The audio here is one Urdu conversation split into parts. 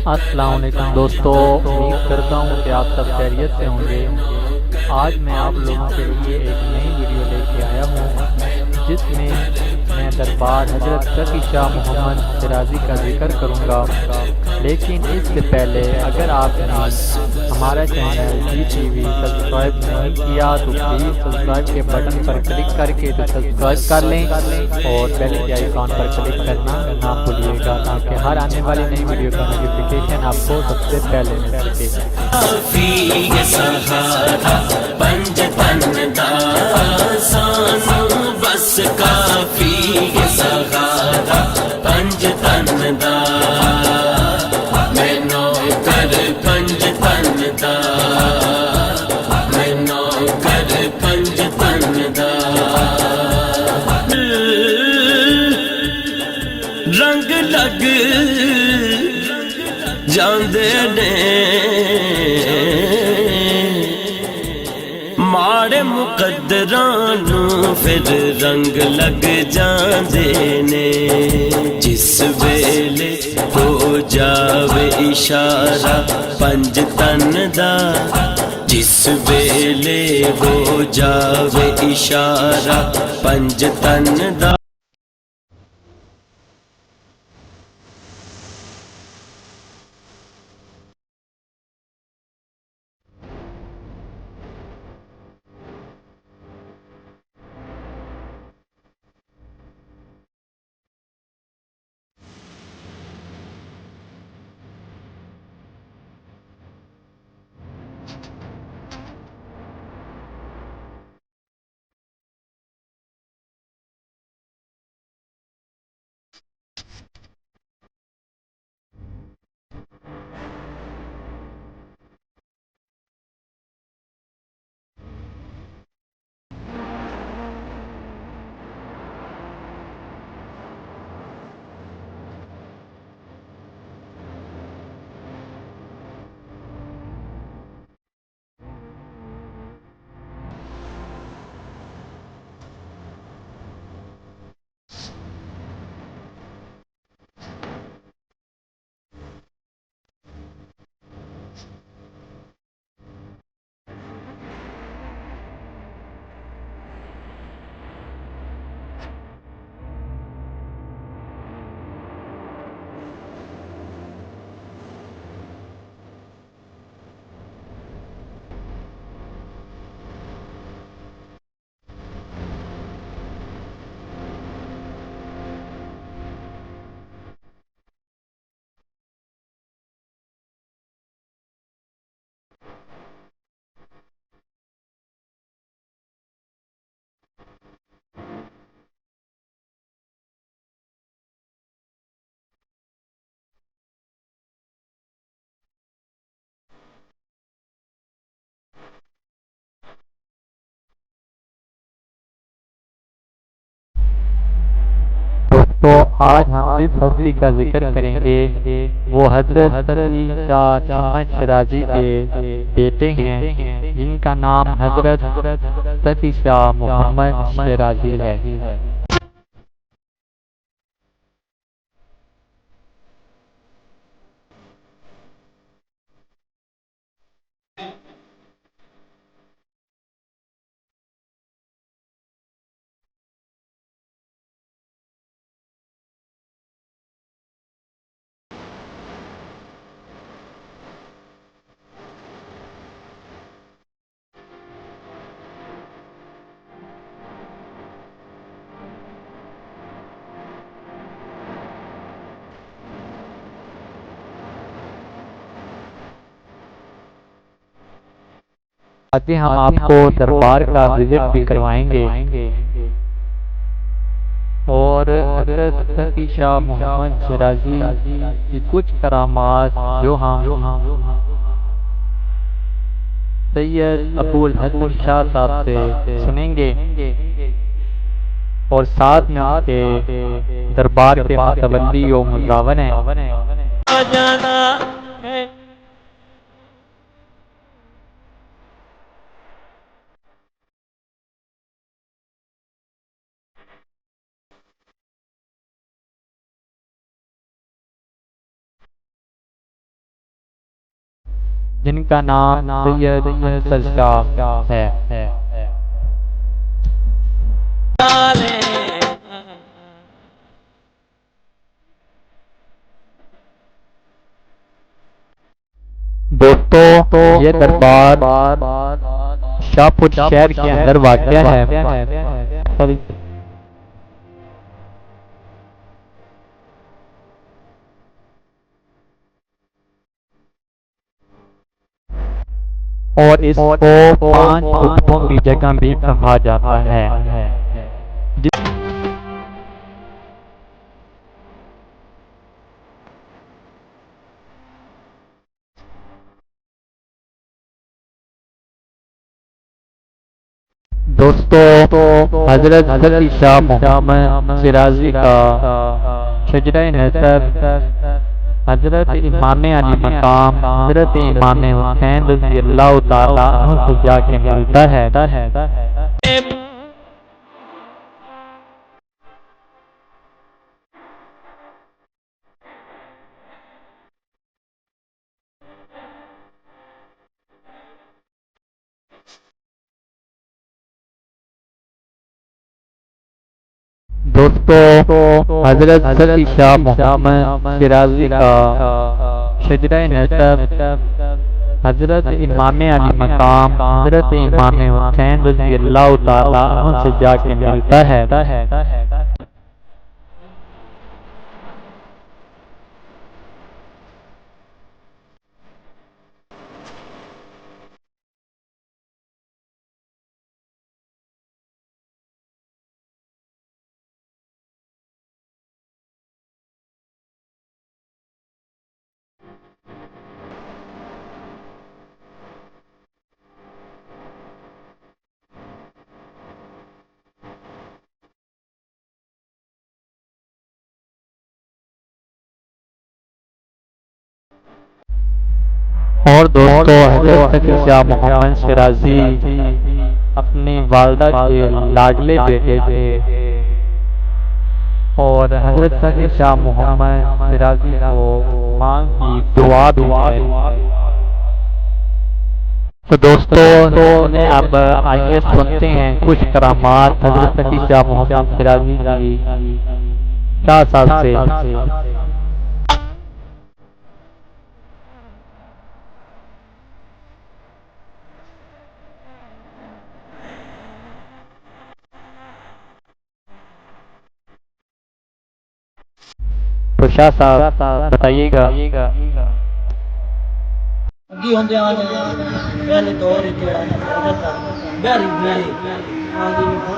السلام علیکم دوستو، امید کرتا ہوں کہ آپ سب خیریت سے ہوں گے۔ آج میں آپ لوگوں کے لیے ایک نئی ویڈیو لے کے آیا ہوں جس میں میں دربار حضرت تقی شاہ محمد شیرازی کا ذکر کروں گا، لیکن اس سے پہلے اگر آپ نے ہمارا channel G T V subscribe نہیں کیا تو پلیز سبسکرائب کے بٹن پر کلک کر کے سبسکرائب کر لیں اور بیل کے آئیکن پر کلک کرنا نہ بھولیے گا تاکہ ہر آنے والی نئی ویڈیو کا نوٹیفیکیشن آپ کو سب سے پہلے مل رنگ لگ جاندے نے ماڑے مقدراں نوں پھر رنگ لگ جاندے نے، جس ویلے ہو جاوے اشارہ پنج تن دا، جس ویلے ہو جاوے اشارہ پنج تن دا۔ تو آج ہم جس ہستی کا ذکر کریں گے وہ حضرت تقی شاہ محمد شیرازی کے بیٹے ہیں جن کا نام حضرت تقی شاہ محمد شیرازی ہے۔ آگے ہم آپ کو دربار کا وزٹ بھی کروائیں گے اور حضرت تقی شاہ محمد شیرازی کی کچھ کرامات جو ہم سید ابو الحسن شاہ صاحب سے سنیں گے اور ساتھ میں آپ کے دربار کے متولی و مزاون ہیں۔ جن کا نام سید انصر شاہ ہے۔ دوستو یہ دربار شاہپور شہر کے اندر واقع ہے۔ اور اس کو 5 قطبوں کی جگہ بھی کہا جاتا ہے۔ دوستو حضرت علی شاہ محمد شیرازی کا شجرہ نسب حضرت امام علی مقام حضرت امام حسین رضی اللہ تعالیٰ عنہ سے جا کے ملتا ہے۔ دوستو حضرت علی شاہ محمد شیرازی کا شجرہ نسب حضرت امام علی مقام حضرت امام حسین رضی اللہ تعالیٰ عنہ سے جا کے ملتا ہے۔ اور دوستو حضرت علی شاہ محمد شیرازی اپنی والدہ کے لاڈلے بیٹے تھے، اور حضرت علی شاہ محمد شیرازی کو ماں کی دعا بھی ہے۔ تو دوستو اب آئیے سنتے ہیں کچھ کرامات حضرت علی شاہ محمد شیرازی کی شاہ صاحب سے۔ تو شاہ صاحب بتائیے گا۔ ہوندے آنے پہلے دور بہری بہری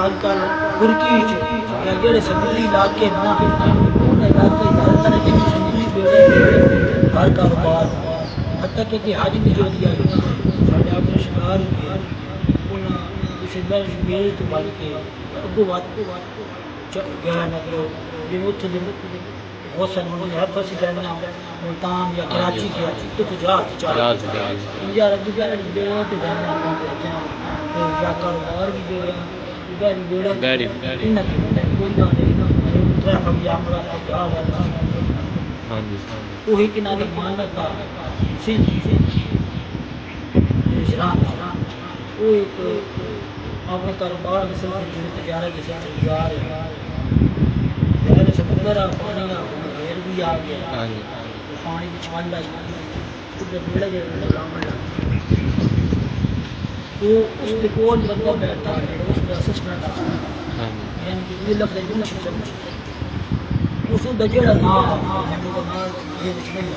آج کل ترکی یا جڑے سمندری علاقے نا انہیں علاقے زیادہ تر جن سمندری بیڑے ہر کاروبار حتیٰ کہ حج بھی جو دیا سارے آپ نے شکار ہوئے انہیں کسی بیڑے تو بن کے اگو بات گیا نہ کرو بھی اتھ حسن ہونے ہر پاس رہنا ملتان یا کراچی کے تو جہاز جہاز یا رب بیڑے تے جانا یا کاروبار بھی بیڑے بیڑے ان کوئی نہ ٹریفک جام رہا ہاں جی وہی کنارے مانتا سی شران وہ ایک اپنے کاروبار میں سے تجارت کے ساتھ جا رہے ہیں سمندر پانی گھیر بھی آ گیا پانی چھال بیڑا وہ اس کے کول بندہ بیٹھتا ہے اس کا اسسٹنٹ یعنی کہ یہ لفظ اس کا جڑا نام یہ نہیں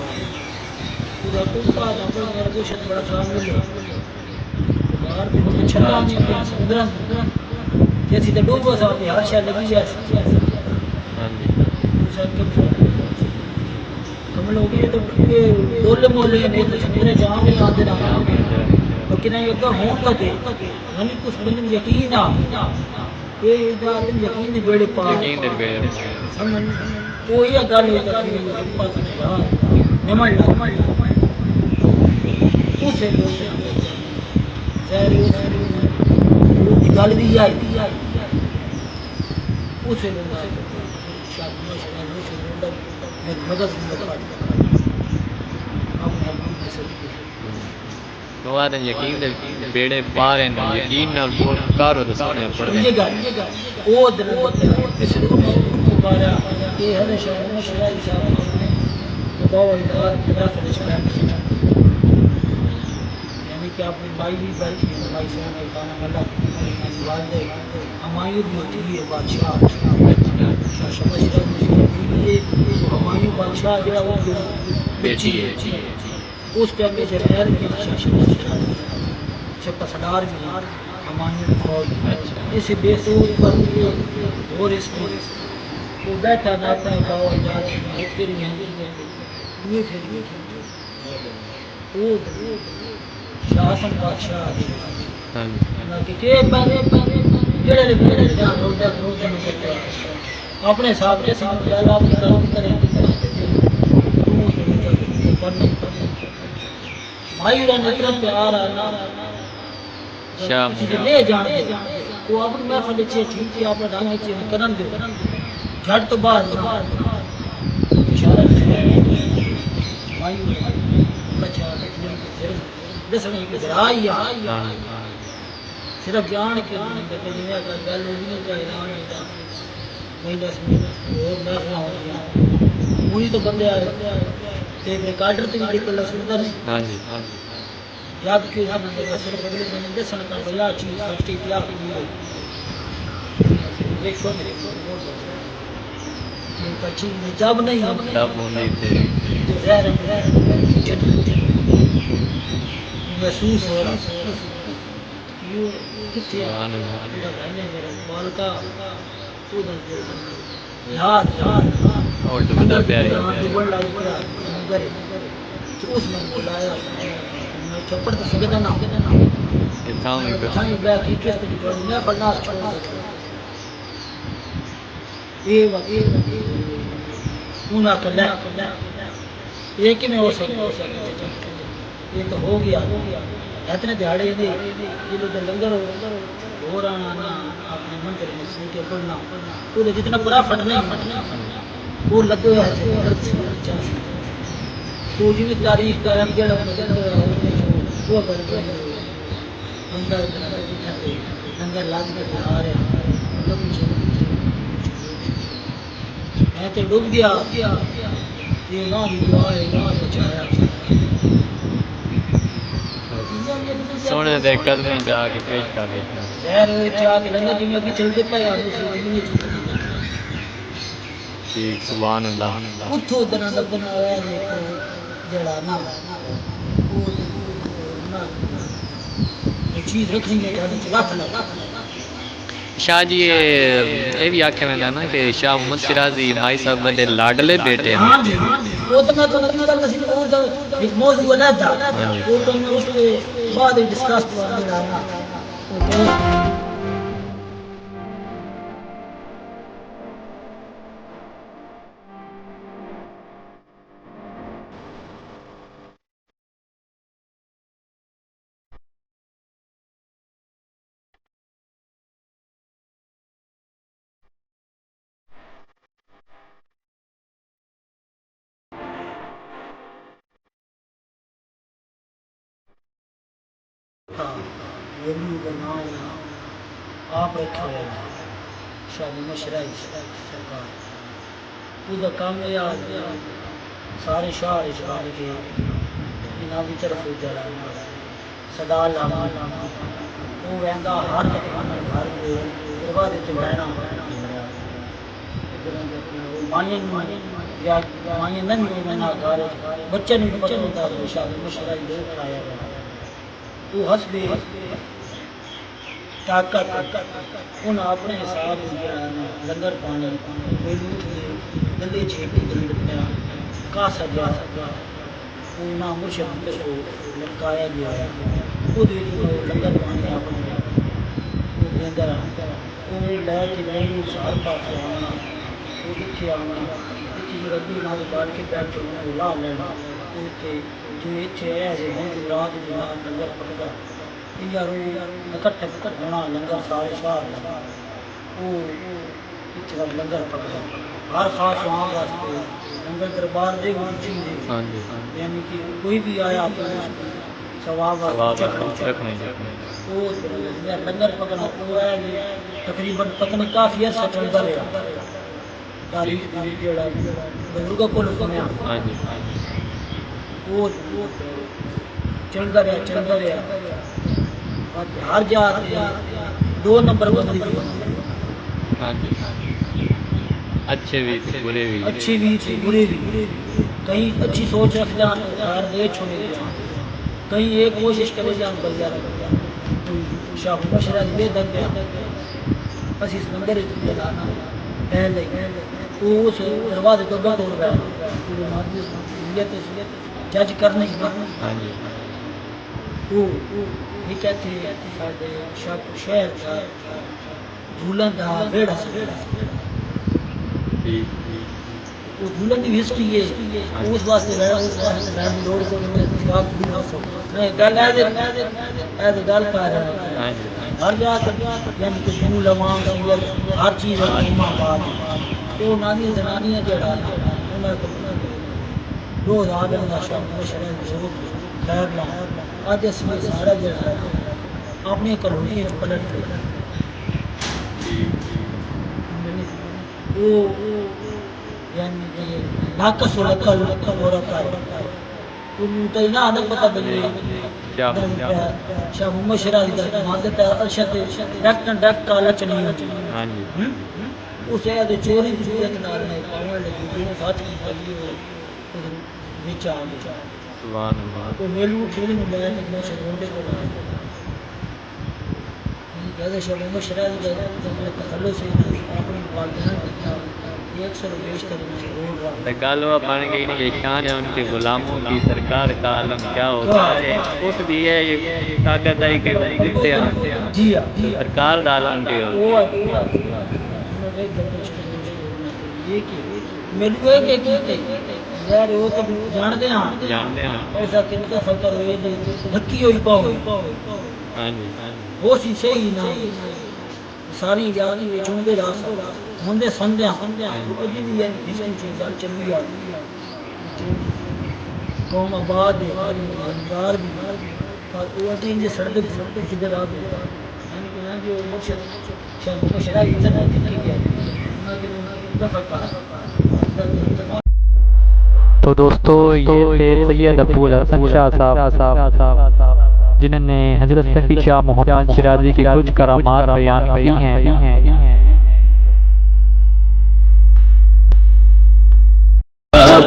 پورا ٹوٹا ڈبل میرا گوشت بڑا خراب مل باہر بھی چھلا نہیں سمندر جیسی تو ڈوبا سا ہر شاید لگی جیسی ہم لوگ یہ تو ڈولے مولے نہیں تو سمندر جام نہیں آتے رہا لیکن یہ اگر ہوں کا دے یعنی کچھ بندن یقین آ یہ ادھر یقین بیڑے پا وہ یہ گل ہوتا ہے نمل اسے گل بھی آئی اسے مدد تو آدھے یقین دے بیڑے پار ہیں یقین نال کارو دے سونے پڑھ یہ گل او دن اس کو بارا یہ ہے شاہ شرائی صاحب نے بابا دار محفل چ یعنی کہ اپنی مائی بھی بیٹھی ہے مائی سے میں کھانا ملا والدے ہمایوں بھی ہوتی ہے بادشاہ شاہ شمس شرائی یہ ہمایوں بادشاہ جو ہے وہ بیٹی ہے اس ٹائم میں زہر کی شاہ شمس شرائی چھپا سردار بھی ہمایوں کی فوج اس بے سود پر اور اس میں وہ بیٹھا نہ اپنے باوا جات میں تیری یہ پھر وہ شاہ حسن بادشاہ کہ جڑے اپنے ساتھ کے ساتھ اپنی کام کریں مائی رن اتنا پیار آنا لے جان وہ اپنی محفل ٹھیک ہے اپنا ڈھنگ کرن دے جھٹ تو بعد اشارہ مائی بچا دسنے کی ذرائی صرف جان کے جنہیں اگر گل ہوگی تو ایران نہیں دس اور محفل ہو گیا وہی تو بندے آئے ایک ریکارڈر تے بھی کلا سنتا نہیں یاد کے صرف اگلے دن دسن کا بلا چیز سچی کیا ہوئی ایک سو میرے کچی جب نہیں تب ہوندی تھی زہر محسوس ہو رہا یہ کتنے میرے بال کا یاد اور ڈبدا پیاری اس میں بلایا چپڑ تو سکتا نہ میں پڑھنا یہ کہ میں ہو سکتا یہ تو ہو گیا اتنے دیہڑے ادھر لنگر ہو رہا اپنے منتر میں سیٹیں پڑھنا وہ جتنا برا پھٹنا وہ لگے تو جی تاریخ کا رنگ وہ لنگر لاج کے بہا رہے میں تو ڈوب گیا یہ نہ بھی دعا ہے نہ بچایا سونے دے قدمیں پہ آ کے پیش کر رہی خیر چاہ کے لنگر جی میں چلتے پہ ٹھیک سبحان اللہ اتھو دن لگن آیا جڑا نا چیز رکھنی ہے رکھ لگا شاہ جی یہ بھی آکھے میں نا کہ شاہ محمد شیرازی مائی صاحب دے لاڈلے بیٹے ہیں ہاں جی وہ تو میں تو نہیں کر سکتا وہ تو ایک موضوع نہ تھا وہ تو میں اس کے بعد ڈسکس کرنا ہے آپ رکھے ہوئے شاہ محمد شرائی سرکار وہ کامیاب سارے شہر شمال کے انہاں کی طرف جلانا صدا لانا وہ وہندا ہر گھر کے دروازے تے بہنا مائیں نہیں نہ گھر بچے نہیں پتہ ہوتا شاہ محمد شرائی دو کھایا گیا وہ حسب طاقت ان اپنے حساب لنگر پانی کوئی لوٹ لے گندے چھیپ کے کا سجا وہ نہ مرشد کو لٹکایا گیا ہے وہ لنگر پانی اپنے وہ دیندہ وہ لے کے نہیں ہر پاس آنا وہ اتنے آنا اتنی گدی نہ بڑھ کے بیٹھ کے انہیں لا لینا اتنے جو اتنے ایسے ہوں رات لنگر پکڑا اکٹھے ہونا لنگر سارے شہر لگا وہ لنگر پکڑا ہر خاص وہاں واسطے لنگر دربار دے چیز یعنی کہ کوئی بھی آیا ثواب رکھنے وہ لنگر پکنا پورا ہے تقریباً پکنا کافی عرصہ چلتا رہا تاریخ جڑا بزرگوں کو سنیا وہ چلتا رہا ہر جا 2 نمبر بندی اچھے بھی تھے برے بھی اچھی بھی تھی برے بھی کہیں اچھی سوچ رکھ جان ہر دے چھوڑے جان کہیں ایک کوشش کرے جان بل جا شاہ مشرا بے دن گیا بس اس مندر جلانا پہلے اس دروازے تو بند ہو گیا جج کرنے وہ یہ کہتے ہیں شاہ شہر کا جھولن کا بیڑا وہ جھولن کی ہسٹری ہے اس واسطے رہا لوڑ کو میں گل ہے گل پا رہا ہر جا یعنی کہ جھول عوام ہر چیز وہ نانی زنانیاں جڑا انہاں کو روز آدم دا شام مشرے ضرور خیر نہ آج اس میں سارا جڑا اپنے کروڑی پلٹ وہ یعنی کہ ناقص لکھا ہو رہا ہے انہوں تو نہ آدم پتہ بلی شاہ محمد شرازی دا مادت ارشد ڈیکٹ کا لچنی ہوتی اسے آدھے چوری کی صورت نہ رہے پاؤں لگی جو ساتھ کی پلی ہو نیچا آگے تو میلو کھیلی میں میں نے شدونڈے کو لائے کہتے شاہ محمد شرازی دا تخلص سے اپنی والدین کتنا 100 بیشتر گالوا بن گئی کہ شان ہے ان کے غلاموں کی سرکار کا عالم کیا ہوتا ہے اس بھی ہے طاقت ہے کہ جی سرکار کا عالم کیا ہوتا ہے میرے ایک یار وہ تو جانتے ہیں ایسا کہ ان کا فکر ہوئے دھکی ہوئی پاؤ وہ سی صحیح نہ ساری یادی میں چونگے راس ہوندے سندے وہ جی بھی ہے جس کی چیز چلی آتی قوم آباد ہے انگار بھی اور وہ اسی ان سڑک کدھر آ گئے یعنی کہ یہاں جو مرشد شاہ مشرا اتنا دکھی گیا تو دوستو یہ تھے سید ابو الحسن شاہ صاحب جنہوں نے حضرت صفی شاہ محمد شرازی کی کچھ کرامات بیان کی ہیں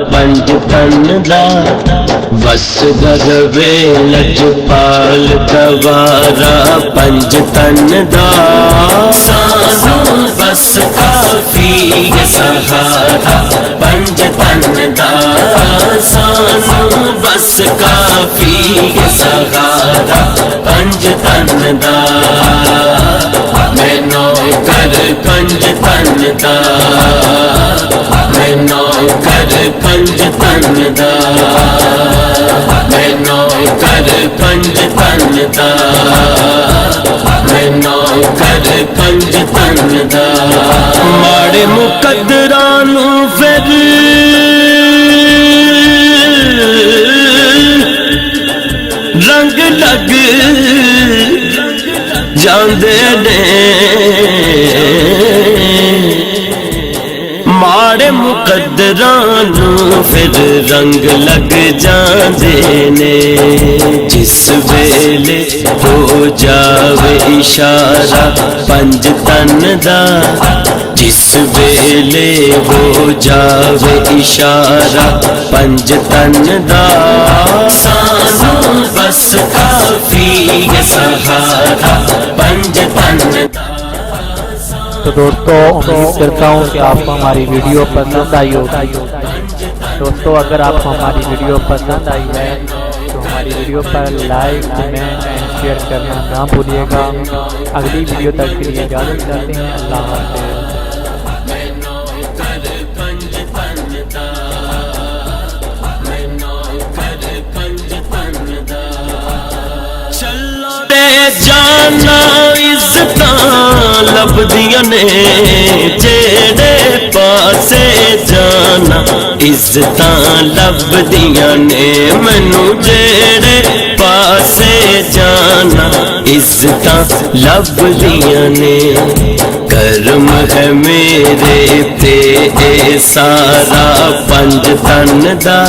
پنج تن دا بس گروے لجپال گوارا پنج تن دا سانو بس کافی سہارا پنج تن دا سانو بس کافی سہارا پنج تن دا میں نو کر پنج تن دا میں نو کر پنج تن دا میں نو کر پنج تن دا میں نو کر پنج تن دا ماڑے مقدرانو پھر رنگ لگ جاندے نے ماڑے مقدرانو پھر رنگ لگ جاندے نے جس ویلے ہو جاوے اشارہ پنج تن دا جس ویلے ہو جاوے اشارہ پنج تن دا سانو بس کافی سہارا پنج تن دا تو دوستو امید کرتا ہوں کہ آپ کو ہماری ویڈیو پسند آئی ہوگی دوستو اگر آپ کو ہماری ویڈیو پسند آئی ہے تو ہماری video per like comment and share کرنا نہ بھولیے گا اگلی ویڈیو تک کے لیے اجازت چاہتے ہیں اللہ حافظ جانا عزتاں لبدیاں نے جیڑے پاسے جانا عزتاں لبدیاں نے مینوں جیڑے پاس ਜਾਣਾ ਇੱਜ਼ਤਾਂ ਲੱਭਦੀਆਂ ਨੇ ਕਰਮ ਹੈ ਮੇਰੇ ਤੇ ਇਹ ਸਾਰਾ ਪੰਜ ਤਨ ਦਾ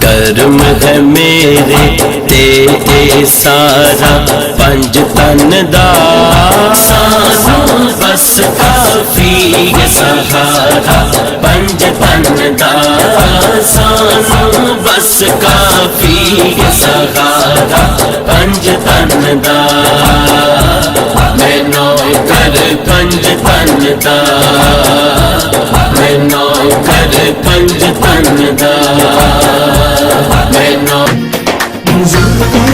ਕਰਮ ਹੈ ਮੇਰੇ ਤੇ ਇਹ ਸਾਰਾ ਪੰਜ ਤਨ ਦਾ ਸਾਨੂੰ ਬਸ ਕਾਫੀ ਹੈ ਸਹਾਰਾ ਪੰਜ ਤਨ ਦਾ ਸਾਨੂੰ ਬਸ ਕਾਫੀ ਹੈ ਸਹਾਰਾ ਪੰਜ ਤਨ ਦਾ ਮੈਂ ਨੌਕਰ ਪੰਜ ਤਨ ਦਾ ਮੈਂ ਨੌਕਰ ਪੰਜ ਤਨ ਦਾ ਮੈਂ ਨੌ